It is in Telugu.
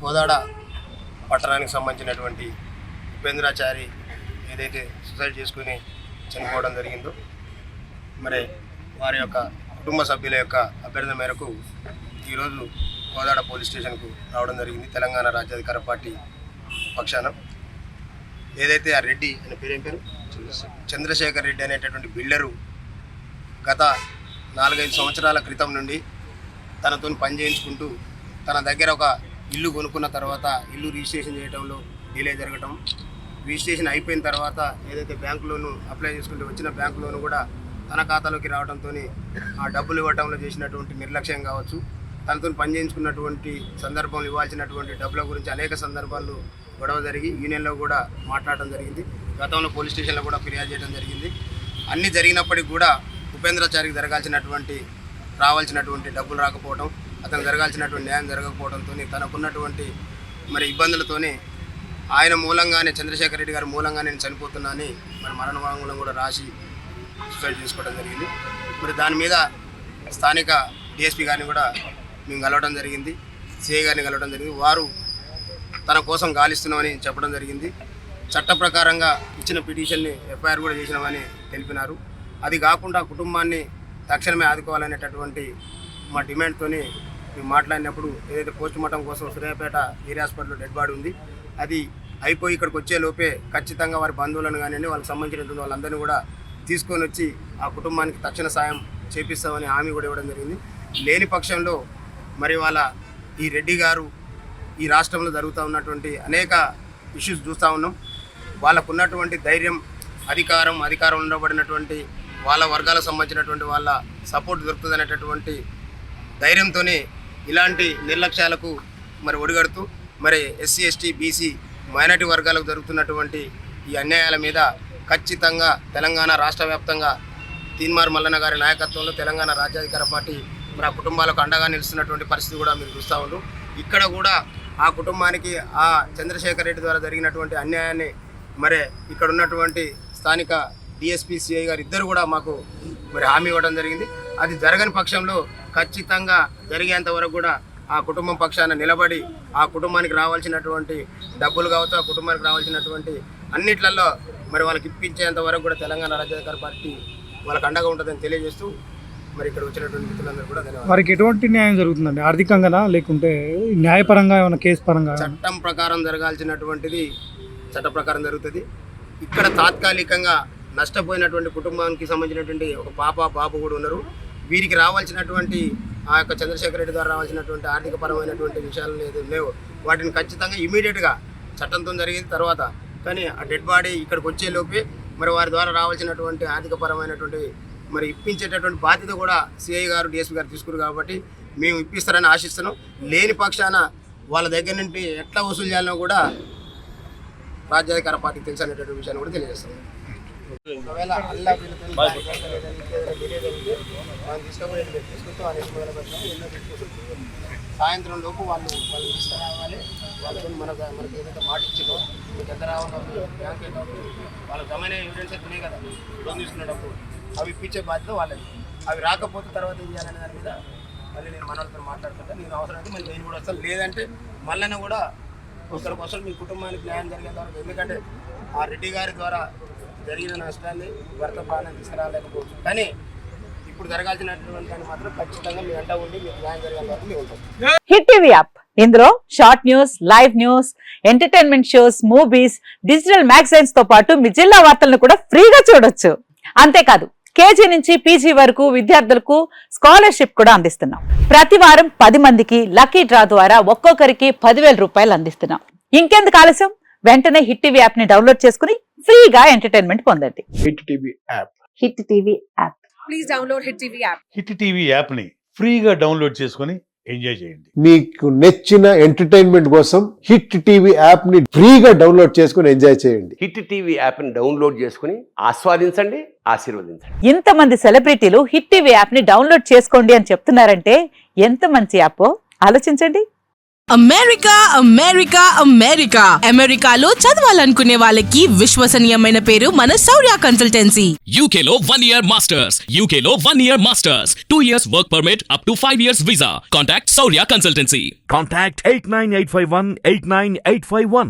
కోదాడ పట్టణానికి సంబంధించినటువంటి ఉపేంద్రాచారి ఏదైతే సూసైడ్ చేసుకుని చనిపోవడం జరిగిందో మరి వారి యొక్క కుటుంబ సభ్యుల యొక్క అభ్యర్థన మేరకు ఈరోజు కోదాడ పోలీస్ స్టేషన్కు రావడం జరిగింది. తెలంగాణ రాజ్యాధికార పార్టీ పక్షాన ఏదైతే ఆ రెడ్డి అనే పేరేం పేరు చంద్రశేఖర్ రెడ్డి అనేటటువంటి బిల్డరు గత 4-5 సంవత్సరాల క్రితం నుండి తనతో పని చేయించుకుంటూ తన దగ్గర ఒక ఇల్లు కొనుక్కున్న తర్వాత ఇల్లు రిజిస్ట్రేషన్ చేయడంలో డిలే జరగటం, రిజిస్ట్రేషన్ అయిపోయిన తర్వాత ఏదైతే బ్యాంకు లోను అప్లై చేసుకుంటే వచ్చిన బ్యాంకు లోను కూడా తన ఖాతాలోకి రావడంతో ఆ డబ్బులు ఇవ్వడంలో చేసినటువంటి నిర్లక్ష్యం కావచ్చు, తనతో పని చేయించుకున్నటువంటి సందర్భంలో ఇవ్వాల్సినటువంటి డబ్బుల గురించి అనేక సందర్భాల్లో గొడవ జరిగి యూనియన్లో కూడా మాట్లాడడం జరిగింది. గతంలో పోలీస్ స్టేషన్లో కూడా ఫిర్యాదు చేయడం జరిగింది. అన్నీ జరిగినప్పటికీ కూడా ఉపేంద్రాచారికి రావాల్సినటువంటి డబ్బులు రాకపోవడం, అతను జరగాల్సినటువంటి న్యాయం జరగకపోవడంతో తనకున్నటువంటి మరి ఇబ్బందులతోనే ఆయన మూలంగానే చంద్రశేఖర్ రెడ్డి గారి మూలంగా నేను చనిపోతున్నానని మరి మరణ వాంగ్మూలం కూడా రాసి సూసైడ్ చేసుకోవడం జరిగింది. మరి దాని మీద స్థానిక డిఎస్పీ గారిని కూడా మేము కలవడం జరిగింది, సిఐ గారిని కలవడం జరిగింది. వారు తన కోసం గాలిస్తున్నామని చెప్పడం జరిగింది. చట్ట ప్రకారంగా ఇచ్చిన పిటిషన్ని ఎఫ్ఐఆర్ కూడా చేసినామని తెలిపినారు. అది కాకుండా కుటుంబాన్ని తక్షణమే ఆదుకోవాలనేటటువంటి మా డిమాండ్తోని మేము మాట్లాడినప్పుడు ఏదైతే పోస్ట్ మార్టం కోసం సూర్యాపేట ఏరియా హాస్పిటల్లో డెడ్ బాడీ ఉంది, అది అయిపోయి ఇక్కడికి వచ్చే లోపే ఖచ్చితంగా వారి బంధువులను కానివ్వండి వాళ్ళకి సంబంధించినటువంటి వాళ్ళందరినీ కూడా తీసుకొని వచ్చి ఆ కుటుంబానికి తక్షణ సాయం చేపిస్తామని హామీ కూడా ఇవ్వడం జరిగింది. లేని పక్షంలో మరి వాళ్ళ ఈ రెడ్డి గారు ఈ రాష్ట్రంలో జరుగుతూ ఉన్నటువంటి అనేక ఇష్యూస్ చూస్తూ ఉన్నాం. వాళ్ళకు ఉన్నటువంటి ధైర్యం, అధికారం ఉండబడినటువంటి వాళ్ళ వర్గాలకు సంబంధించినటువంటి వాళ్ళ సపోర్ట్ దొరుకుతుంది అనేటటువంటి ధైర్యంతోనే ఇలాంటి నిర్లక్ష్యాలకు మరి ఒడిగడుతూ మరి ఎస్సీ ఎస్టీ బీసీ మైనార్టీ వర్గాలకు జరుగుతున్నటువంటి ఈ అన్యాయాల మీద ఖచ్చితంగా తెలంగాణ రాష్ట్ర వ్యాప్తంగా తీన్మార్ మల్లన్న గారి నాయకత్వంలో తెలంగాణ రాజ్యాధికార పార్టీ మరి ఆ కుటుంబాలకు అండగా నిలుస్తున్నటువంటి పరిస్థితి కూడా మీరు చూస్తూ ఉన్నారు. ఇక్కడ కూడా ఆ కుటుంబానికి ఆ చంద్రశేఖర్ రెడ్డి ద్వారా జరిగినటువంటి అన్యాయాన్ని మరి ఇక్కడ ఉన్నటువంటి స్థానిక డిఎస్పీ సిఐ గారు ఇద్దరు కూడా మాకు మరి హామీ ఇవ్వడం జరిగింది. అది జరగని పక్షంలో ఖచ్చితంగా జరిగేంత వరకు కూడా ఆ కుటుంబం పక్షాన నిలబడి ఆ కుటుంబానికి రావాల్సినటువంటి డబ్బులు కావచ్చు, ఆ కుటుంబానికి రావాల్సినటువంటి అన్నిట్లలో మరి వాళ్ళకి ఇప్పించేంత వరకు కూడా తెలంగాణ రాజ్యాధికార పార్టీ వాళ్ళకి అండగా ఉంటుందని తెలియజేస్తూ మరి ఇక్కడ వచ్చినటువంటి మిత్రులందరూ కూడా ధన్యవాదాలు. వారికి ఎటువంటి న్యాయం జరుగుతుందండి? ఆర్థికంగా లేకుంటే న్యాయపరంగా ఏమైనా కేసు పరంగా? చట్టం ప్రకారం జరగాల్సినటువంటిది చట్ట ప్రకారం జరుగుతుంది. ఇక్కడ తాత్కాలికంగా నష్టపోయినటువంటి కుటుంబానికి సంబంధించినటువంటి ఒక బాబు కూడా ఉన్నారు. వీరికి రావాల్సినటువంటి ఆ యొక్క చంద్రశేఖర్ రెడ్డి ద్వారా రావాల్సినటువంటి ఆర్థికపరమైనటువంటి విషయాలు లేవు. వాటిని ఖచ్చితంగా ఇమీడియట్గా చట్టంతో జరిగిన తర్వాత కానీ ఆ డెడ్ బాడీ ఇక్కడికి వచ్చేలోపే మరి వారి ద్వారా రావాల్సినటువంటి ఆర్థికపరమైనటువంటి మరి ఇప్పించేటటువంటి బాధ్యత కూడా సిఐ గారు డిఎస్పీ గారు తీసుకున్నారు. కాబట్టి మేము ఇప్పిస్తారని ఆశిస్తున్నాం. లేని పక్షాన వాళ్ళ దగ్గర నుండి ఎట్లా వసూలు చేయాలనో కూడా రాజ్యాధికార పార్టీకి తెలుసు అనేటువంటి విషయాన్ని కూడా తెలియజేస్తాం. ఒకవేళ అల్లా మనం సాయంత్రం లోపు వాళ్ళు తీసుకురావాలి. వాళ్ళతో మనకి ఏదైతే మాట ఇచ్చిందో మీకు ఎంత రావాలి బ్యాంక్ అకౌంట్ వాళ్ళ గమైన ఎవిడెన్స్ ఉన్నాయి కదా లోన్ తీసుకునేటప్పుడు అవి ఇప్పించే బాధ్యత వాళ్ళని. అవి రాకపోతే తర్వాత ఏం చేయాలనే దాని మీద మళ్ళీ నేను మనతో మాట్లాడుతుంటాను. నేను అవసరమైతే మళ్ళీ నేను కూడా వస్తాను. లేదంటే మళ్ళీ కూడా ఇక్కడికి వస్తాను మీ కుటుంబానికి న్యాయం జరిగేంత వరకు. ఎందుకంటే ఆ రెడ్డి గారి ద్వారా జరిగిన నష్టాన్ని భర్త ప్రాణం తీసుకురాలేకపోవచ్చు, కానీ ఇప్పుడు జరగాల్సినటువంటి దాన్ని మాత్రం ఖచ్చితంగా మీ అంట ఉండి మీకు న్యాయం జరిగేంత వరకు మేము ఉంటాం. హిట్ టీవీ యాప్, ఇందులో short news, live news, entertainment shows, movies, digital magazines తో పాటు మీ జిల్లా వార్తలను కూడా ఫ్రీగా చూడొచ్చు. అంతేకాదు కేజీ నుంచి పీజీ వరకు విద్యార్థులకు స్కాలర్షిప్ కూడా అందిస్తున్నాం. ప్రతి వారం 10 మందికి లక్కీ డ్రా ద్వారా ఒక్కొక్కరికి 10,000 రూపాయలు అందిస్తున్నాం. ఇంకెందుకు ఆలస్యం, వెంటనే హిట్ టీవీ యాప్ ని డౌన్లోడ్ చేసుకుని ఫ్రీగా ఎంటర్టైన్మెంట్ పొందండి. Hit TV app. Hit TV app. Please download hit TV app. Hit TV app ని ఫ్రీగా డౌన్లోడ్ చేసుకుని ఎంజాయ్ చేయండి. మీకు నచ్చిన ఎంటర్టైన్మెంట్ కోసం హిట్ టీవీ యాప్ ని ఫ్రీగా డౌన్లోడ్ చేసుకుని ఎంజాయ్ చేయండి. హిట్ టీవీ యాప్ ని డౌన్లోడ్ చేసుకుని ఆస్వాదించండి, ఆశీర్వదించండి. ఇంతమంది సెలబ్రిటీలు హిట్ టీవీ యాప్ ని డౌన్లోడ్ చేసుకోండి అని చెప్తున్నారంటే ఎంత మంచి యాప్ ఆలోచించండి. అమెరికా అమెరికా అమెరికా అమెరికాలో చదవాలనుకునే వాళ్ళకి విశ్వసనీయమైన పేరు మన శౌర్య కన్సల్టెన్సీ. UK లో 1 year masters. UK లో 1 year masters. 2 years work permit up to 5 years visa. Contact Saurya Consultancy. Contact 89851 89851.